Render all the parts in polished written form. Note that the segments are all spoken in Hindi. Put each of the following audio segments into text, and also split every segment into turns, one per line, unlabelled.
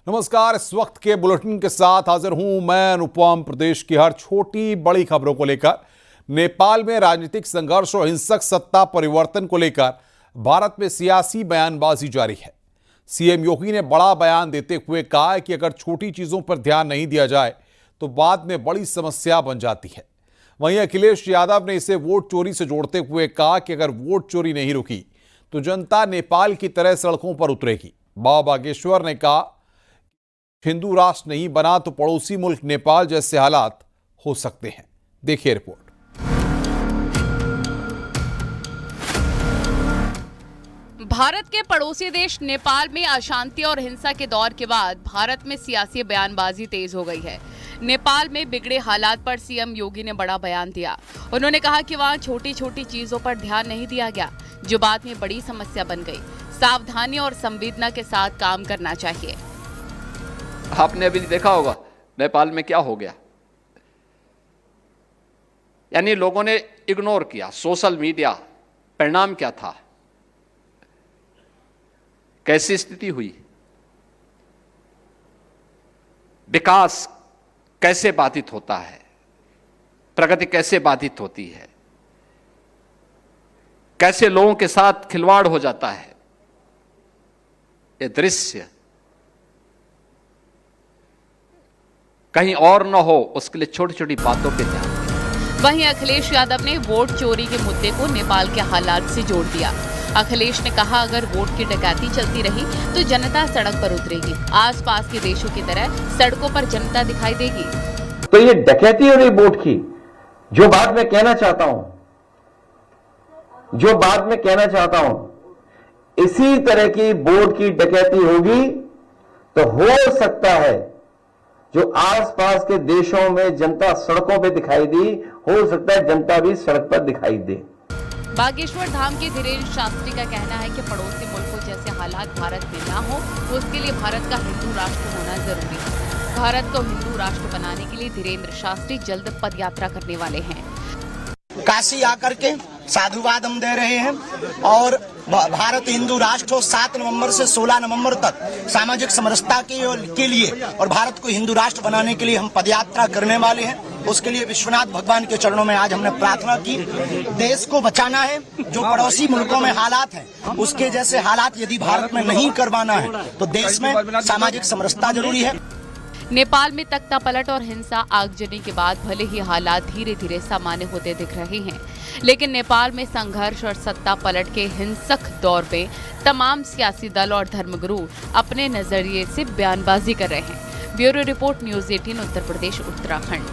नमस्कार। इस वक्त के बुलेटिन के साथ हाजिर हूं मैं अनुपम। प्रदेश की हर छोटी बड़ी खबरों को लेकर, नेपाल में राजनीतिक संघर्ष और हिंसक सत्ता परिवर्तन को लेकर भारत में सियासी बयानबाजी जारी है। सीएम योगी ने बड़ा बयान देते हुए कहा है कि अगर छोटी चीजों पर ध्यान नहीं दिया जाए तो बाद में बड़ी समस्या बन जाती है। वहीं अखिलेश यादव ने इसे वोट चोरी से जोड़ते हुए कहा कि अगर वोट चोरी नहीं रुकी तो जनता नेपाल की तरह सड़कों पर उतरेगी। बाबा बागेश्वर ने कहा, हिंदू राष्ट्र नहीं बना तो पड़ोसी मुल्क नेपाल जैसे हालात हो सकते हैं। देखिए रिपोर्ट।
भारत के पड़ोसी देश नेपाल में अशांति और हिंसा के दौर के बाद भारत में सियासी बयानबाजी तेज हो गई है। नेपाल में बिगड़े हालात पर सीएम योगी ने बड़ा बयान दिया। उन्होंने कहा कि वहां छोटी छोटी चीजों पर ध्यान नहीं दिया गया, जो बाद में बड़ी समस्या बन गई। सावधानी और संवेदना के साथ काम करना चाहिए।
आपने अभी देखा होगा नेपाल में क्या हो गया, यानी लोगों ने इग्नोर किया सोशल मीडिया। परिणाम क्या था, कैसी स्थिति हुई, विकास कैसे बाधित होता है, प्रगति कैसे बाधित होती है, कैसे लोगों के साथ खिलवाड़ हो जाता है। ये दृश्य कहीं और न हो, उसके लिए छोटी छोटी बातों पे ध्यान दें।
वहीं अखिलेश यादव ने वोट चोरी के मुद्दे को नेपाल के हालात से जोड़ दिया। अखिलेश ने कहा, अगर वोट की डकैती चलती रही तो जनता सड़क पर उतरेगी। आसपास के देशों की तरह सड़कों पर जनता दिखाई देगी।
तो ये डकैती हो रही वोट की, जो बात मैं कहना चाहता हूं, इसी तरह की वोट की डकैती होगी तो हो सकता है जो आसपास के देशों में जनता सड़कों पे दिखाई दी, हो सकता है जनता भी सड़क पर दिखाई दे।
बागेश्वर धाम के धीरेन्द्र शास्त्री का कहना है कि पड़ोसी मुल्कों जैसे हालात भारत में ना हो, तो उसके लिए भारत का हिंदू राष्ट्र होना जरूरी है। भारत को हिंदू राष्ट्र बनाने के लिए धीरेन्द्र शास्त्री जल्द पदयात्रा करने वाले हैं।
काशी आकर के साधुवाद हम दे रहे हैं और भारत हिंदू राष्ट्र हो 7 नवंबर से 16 नवंबर तक सामाजिक समरसता के लिए और भारत को हिंदू राष्ट्र बनाने के लिए हम पदयात्रा करने वाले हैं। उसके लिए विश्वनाथ भगवान के चरणों में आज हमने प्रार्थना की। देश को बचाना है, जो पड़ोसी मुल्कों में हालात हैं उसके जैसे हालात यदि भारत में नहीं करवाना है तो देश में सामाजिक समरसता जरूरी है।
नेपाल में तख्ता पलट और हिंसा आगजनी के बाद भले ही हालात धीरे धीरे सामान्य होते दिख रहे हैं, लेकिन नेपाल में संघर्ष और सत्ता पलट के हिंसक दौर में तमाम सियासी दल और धर्मगुरु अपने नजरिए से बयानबाजी कर रहे हैं। Bureau report, news 18, Uttar Pradesh, Uttarakhand.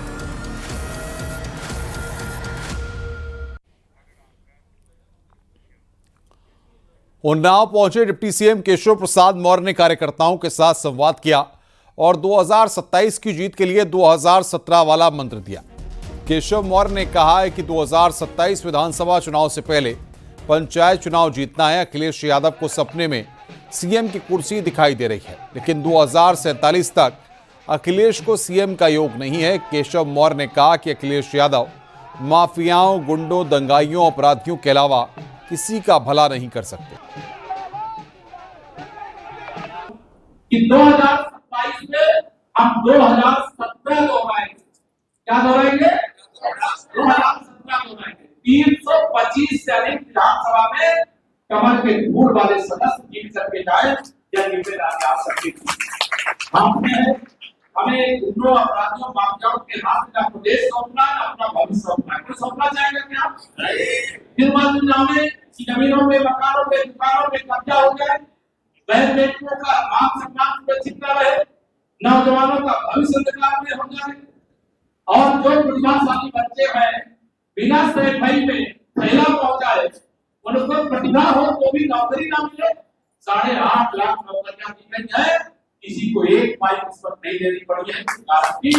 Unnao पहुंचे डिप्टी सीएम केशव प्रसाद मौर्य ने कार्यकर्ताओं के साथ संवाद किया और 2027 की जीत के लिए 2017 वाला मंत्र दिया। केशव मौर्य ने कहा है कि 2027 विधानसभा चुनाव से पहले पंचायत चुनाव जीतना है। अखिलेश यादव को सपने में सीएम की कुर्सी दिखाई दे रही है, लेकिन 2047 तक अखिलेश को सीएम का योग नहीं है। केशव मौर्य ने कहा कि अखिलेश यादव माफियाओं, गुंडों, दंगाइयों, अपराधियों के अलावा किसी का भला नहीं कर सकते।
कि 2027 में हम 2017 दोहराएंगे। क्या दोहराएंगे? 2017 दोहराएंगे। 325 से अधिक विधानसभा में कमल के फूल वाले सदस्य जीत करके जाए, यह जिम्मेदारी आप सबकी। हमें गुंडों, अपराधियों, माफियाओं के हाथ में अपना देश सौंपना है, अपना भविष्य सौंपना है। सौंपना चाहेंगे क्या? फिर चुनाव में जमीनों में, मकानों में, दुकानों में कब्जा हो जाए, बहन बेटियों का मान सम्मान सुरक्षित न रहे, नौजवानों का भविष्य अंधकार में हो जाए, और जो प्रतिभाशाली बच्चे हैं बिना सैफई में पहला पहुंचाए, उनको प्रतिभा हो तो भी नौकरी ना मिले। 8.5 लाख नौकरियां दी गई है, किसी को एक पाई उस पर नहीं देनी पड़ी है। सरकार की